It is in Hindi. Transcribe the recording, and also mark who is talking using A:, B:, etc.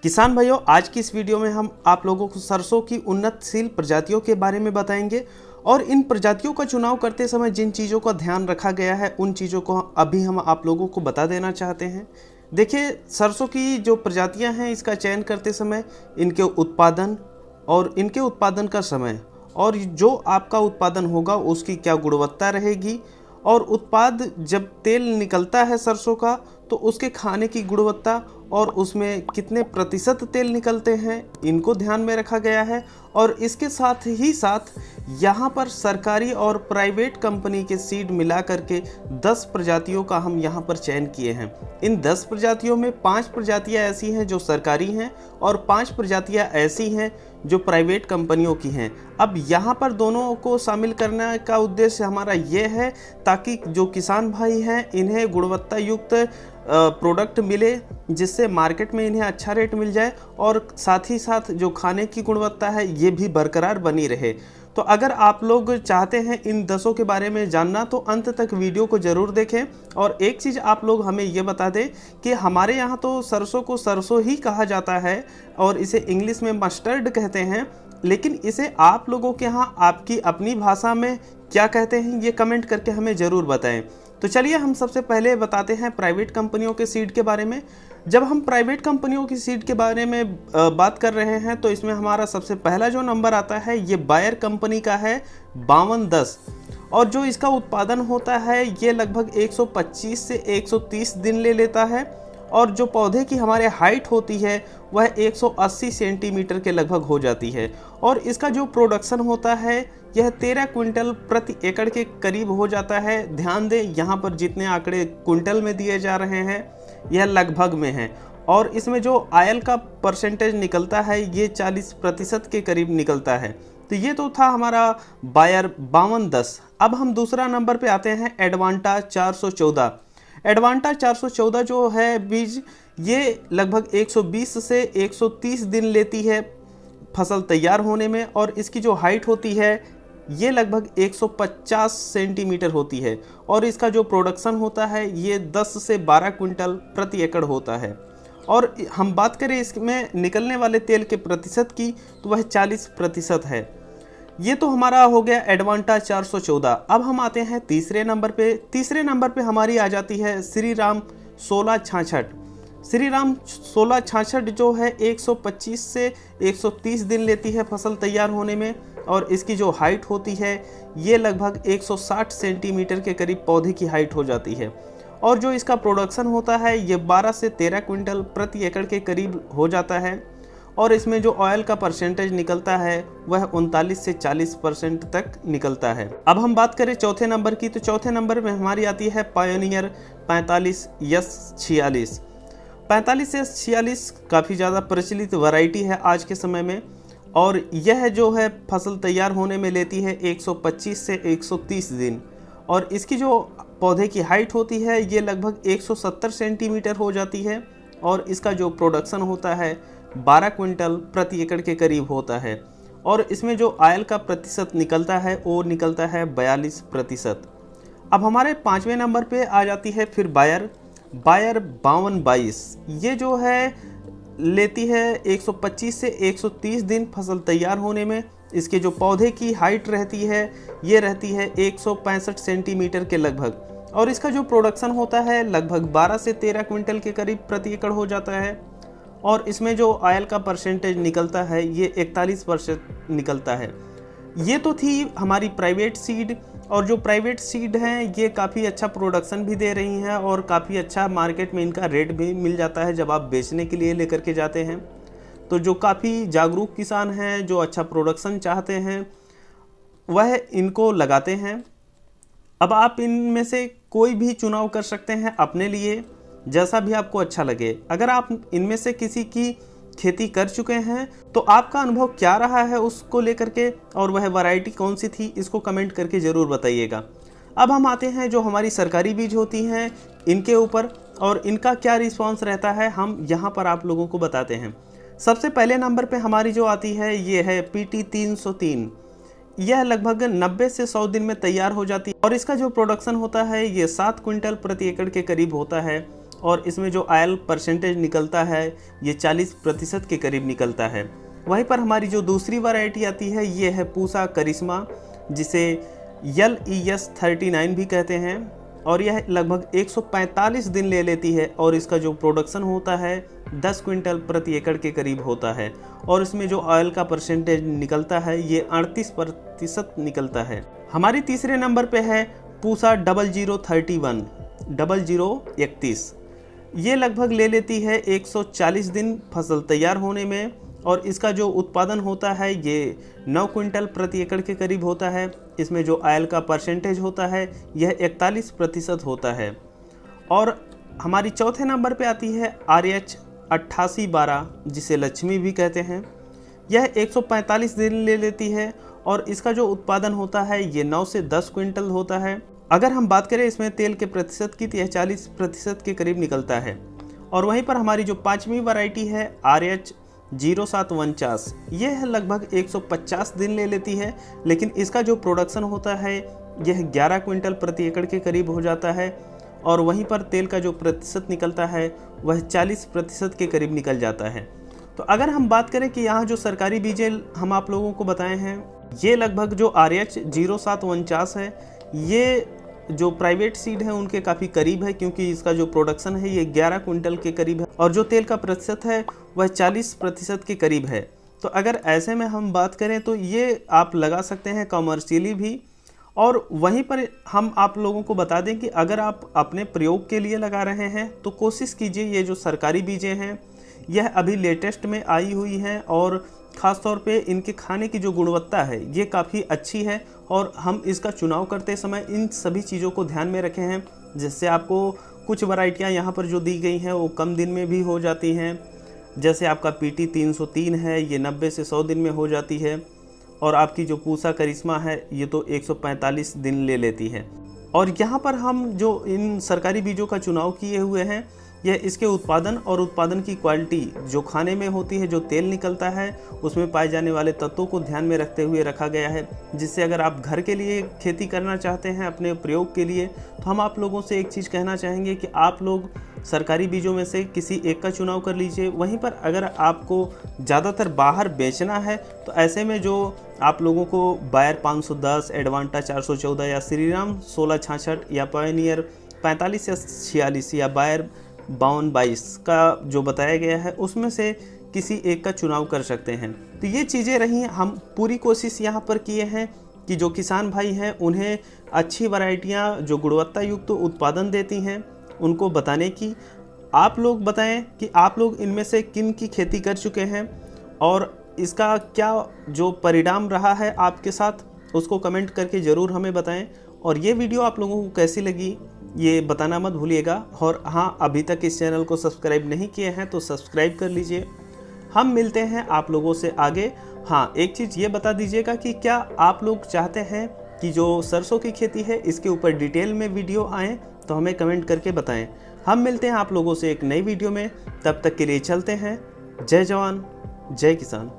A: किसान भाइयों, आज की इस वीडियो में हम आप लोगों को सरसों की उन्नतशील प्रजातियों के बारे में बताएंगे और इन प्रजातियों का चुनाव करते समय जिन चीज़ों का ध्यान रखा गया है उन चीज़ों को अभी हम आप लोगों को बता देना चाहते हैं। देखिए, सरसों की जो प्रजातियां हैं इसका चयन करते समय इनके उत्पादन और इनके उत्पादन का समय और जो आपका उत्पादन होगा उसकी क्या गुणवत्ता रहेगी और उत्पाद जब तेल निकलता है सरसों का तो उसके खाने की गुणवत्ता और उसमें कितने प्रतिशत तेल निकलते हैं इनको ध्यान में रखा गया है। और इसके साथ ही साथ यहाँ पर सरकारी और प्राइवेट कंपनी के सीड मिला करके 10 प्रजातियों का हम यहाँ पर चयन किए हैं। इन 10 प्रजातियों में 5 प्रजातियाँ ऐसी हैं जो सरकारी हैं और 5 प्रजातियाँ ऐसी हैं जो प्राइवेट कंपनियों की हैं। अब यहाँ पर दोनों को शामिल करने का उद्देश्य हमारा ये है ताकि जो किसान भाई हैं इन्हें गुणवत्ता युक्त प्रोडक्ट मिले, जिससे मार्केट में इन्हें अच्छा रेट मिल जाए और साथ ही साथ जो खाने की गुणवत्ता है ये भी बरकरार बनी रहे। तो अगर आप लोग चाहते हैं इन 10 के बारे में जानना तो अंत तक वीडियो को ज़रूर देखें। और एक चीज़ आप लोग हमें ये बता दें कि हमारे यहाँ तो सरसों को सरसों ही कहा जाता है और इसे इंग्लिश में मस्टर्ड कहते हैं, लेकिन इसे आप लोगों के यहाँ आपकी अपनी भाषा में क्या कहते हैं ये कमेंट करके हमें ज़रूर बताएं। तो चलिए हम सबसे पहले बताते हैं प्राइवेट कंपनियों के सीड के बारे में। जब हम प्राइवेट कंपनियों की सीड के बारे में बात कर रहे हैं तो इसमें हमारा सबसे पहला जो नंबर आता है ये बायर कंपनी का है 5210 और जो इसका उत्पादन होता है ये लगभग 125 से 130 दिन ले लेता है और जो पौधे की हमारे हाइट होती है वह 180 सेंटीमीटर के लगभग हो जाती है और इसका जो प्रोडक्शन होता है यह 13 क्विंटल प्रति एकड़ के करीब हो जाता है। ध्यान दें, यहाँ पर जितने आंकड़े क्विंटल में दिए जा रहे हैं यह लगभग में है और इसमें जो आयल का परसेंटेज निकलता है ये 40% के करीब निकलता है। तो ये तो था हमारा बायर 5210। अब हम दूसरा नंबर पे आते हैं एडवांटा 414। एडवांटा 414 जो है बीज ये लगभग 120 से 130 दिन लेती है फसल तैयार होने में और इसकी जो हाइट होती है ये लगभग 150 सेंटीमीटर होती है और इसका जो प्रोडक्शन होता है ये 10 से 12 क्विंटल प्रति एकड़ होता है। और हम बात करें इसमें निकलने वाले तेल के प्रतिशत की तो वह 40% है। ये तो हमारा हो गया एडवांटा 414। अब हम आते हैं तीसरे नंबर पे। तीसरे नंबर पे हमारी आ जाती है श्रीराम 1666। श्रीराम 1666 जो है 125 से 130 दिन लेती है फसल तैयार होने में और इसकी जो हाइट होती है ये लगभग 160 सेंटीमीटर के करीब पौधे की हाइट हो जाती है और जो इसका प्रोडक्शन होता है ये 12 से 13 क्विंटल प्रति एकड़ के करीब हो जाता है और इसमें जो ऑयल का परसेंटेज निकलता है वह 39 से 40% तक निकलता है। अब हम बात करें चौथे नंबर की तो चौथे नंबर में हमारी आती है पायोनियर 45S46। 45S46 काफ़ी ज़्यादा प्रचलित वैरायटी है आज के समय में और यह जो है फसल तैयार होने में लेती है 125 से 130 दिन और इसकी जो पौधे की हाइट होती है ये लगभग 170 सेंटीमीटर हो जाती है और इसका जो प्रोडक्शन होता है 12 क्विंटल प्रति एकड़ के करीब होता है और इसमें जो आयल का प्रतिशत निकलता है वो निकलता है 42%। अब हमारे पाँचवें नंबर पे आ जाती है फिर बायर 5222। ये जो है लेती है 125 से 130 दिन फसल तैयार होने में। इसके जो पौधे की हाइट रहती है ये रहती है 165 सेंटीमीटर के लगभग और इसका जो प्रोडक्शन होता है लगभग 12 से 13 क्विंटल के करीब प्रति एकड़ हो जाता है और इसमें जो आयल का परसेंटेज निकलता है ये 41% निकलता है। ये तो थी हमारी प्राइवेट सीड और जो प्राइवेट सीड हैं ये काफ़ी अच्छा प्रोडक्शन भी दे रही हैं और काफ़ी अच्छा मार्केट में इनका रेट भी मिल जाता है जब आप बेचने के लिए लेकर के जाते हैं। तो जो काफ़ी जागरूक किसान हैं जो अच्छा प्रोडक्शन चाहते हैं वह इनको लगाते हैं। अब आप इनमें से कोई भी चुनाव कर सकते हैं अपने लिए, जैसा भी आपको अच्छा लगे। अगर आप इनमें से किसी की खेती कर चुके हैं तो आपका अनुभव क्या रहा है उसको लेकर के और वह वैरायटी कौन सी थी इसको कमेंट करके ज़रूर बताइएगा। अब हम आते हैं जो हमारी सरकारी बीज होती हैं इनके ऊपर और इनका क्या रिस्पांस रहता है हम यहाँ पर आप लोगों को बताते हैं। सबसे पहले नंबर पे हमारी जो आती है ये है PT 303। यह लगभग 90 से 100 दिन में तैयार हो जाती है और इसका जो प्रोडक्शन होता है ये 7 क्विंटल प्रति एकड़ के करीब होता है और इसमें जो ऑयल परसेंटेज निकलता है ये 40% के करीब निकलता है। वहीं पर हमारी जो दूसरी वैरायटी आती है ये है पूसा करिश्मा, जिसे LES 39 भी कहते हैं, और यह लगभग 145 दिन ले लेती है और इसका जो प्रोडक्शन होता है 10 क्विंटल प्रति एकड़ के करीब होता है। और इसमें जो ऑयल का परसेंटेज निकलता है ये 38% निकलता है। हमारी तीसरे नंबर पे है पूसा 0031। ये लगभग ले लेती है 140 दिन फसल तैयार होने में, और इसका जो उत्पादन होता है ये 9 क्विंटल प्रति एकड़ के करीब होता है। इसमें जो ऑयल का परसेंटेज होता है यह 41% होता है। और हमारी चौथे नंबर पे आती है RH 8812, जिसे लक्ष्मी भी कहते हैं। यह 145 दिन ले लेती है और इसका जो उत्पादन होता है ये 9 से 10 क्विंटल होता है। अगर हम बात करें इसमें तेल के प्रतिशत की तो यह 40% के करीब निकलता है। और वहीं पर हमारी जो पांचवी वैरायटी है RH 0749, यह लगभग 150 दिन ले लेती है, लेकिन इसका जो प्रोडक्शन होता है यह 11 क्विंटल प्रति एकड़ के करीब हो जाता है। और वहीं पर तेल का जो प्रतिशत निकलता है वह 40% के करीब निकल जाता है। तो अगर हम बात करें कि यहाँ जो सरकारी बीज हम आप लोगों को बताए हैं ये लगभग जो RH 0749 है ये जो प्राइवेट सीड है उनके काफ़ी करीब है, क्योंकि इसका जो प्रोडक्शन है ये 11 क्विंटल के करीब है और जो तेल का प्रतिशत है वह 40% के करीब है। तो अगर ऐसे में हम बात करें तो ये आप लगा सकते हैं कॉमर्शियली भी। और वहीं पर हम आप लोगों को बता दें कि अगर आप अपने प्रयोग के लिए लगा रहे हैं तो कोशिश कीजिए ये जो सरकारी बीजें हैं यह अभी लेटेस्ट में आई हुई हैं, और ख़ास तौर पे इनके खाने की जो गुणवत्ता है ये काफ़ी अच्छी है। और हम इसका चुनाव करते समय इन सभी चीज़ों को ध्यान में रखे हैं, जिससे आपको कुछ वैरायटियाँ यहाँ पर जो दी गई हैं वो कम दिन में भी हो जाती हैं। जैसे आपका PT 303 है ये 90 से 100 दिन में हो जाती है, और आपकी जो पूसा करिश्मा है ये तो 145 दिन ले लेती है। और यहाँ पर हम जो इन सरकारी बीजों का चुनाव किए हुए हैं यह इसके उत्पादन और उत्पादन की क्वालिटी जो खाने में होती है, जो तेल निकलता है उसमें पाए जाने वाले तत्वों को ध्यान में रखते हुए रखा गया है, जिससे अगर आप घर के लिए खेती करना चाहते हैं अपने प्रयोग के लिए तो हम आप लोगों से एक चीज़ कहना चाहेंगे कि आप लोग सरकारी बीजों में से किसी एक का चुनाव कर लीजिए। वहीं पर अगर आपको ज़्यादातर बाहर बेचना है तो ऐसे में जो आप लोगों को बायर 510, एडवांटा 414 या श्रीराम 1666 या पायोनियर 45 या 46 या बायर 5222 का जो बताया गया है उसमें से किसी एक का चुनाव कर सकते हैं। तो ये चीज़ें रही, हम पूरी कोशिश यहाँ पर किए हैं कि जो किसान भाई हैं उन्हें अच्छी वैरायटियाँ जो गुणवत्ता युक्त उत्पादन देती हैं उनको बताने की। आप लोग बताएं कि आप लोग इनमें से किन की खेती कर चुके हैं और इसका क्या जो परिणाम रहा है आपके साथ, उसको कमेंट करके ज़रूर हमें बताएं। और ये वीडियो आप लोगों को कैसी लगी ये बताना मत भूलिएगा। और हाँ, अभी तक इस चैनल को सब्सक्राइब नहीं किए हैं तो सब्सक्राइब कर लीजिए। हम मिलते हैं आप लोगों से आगे। हाँ, एक चीज़ ये बता दीजिएगा कि क्या आप लोग चाहते हैं कि जो सरसों की खेती है इसके ऊपर डिटेल में वीडियो आए, तो हमें कमेंट करके बताएं। हम मिलते हैं आप लोगों से एक नई वीडियो में, तब तक के लिए चलते हैं। जय जवान जय किसान।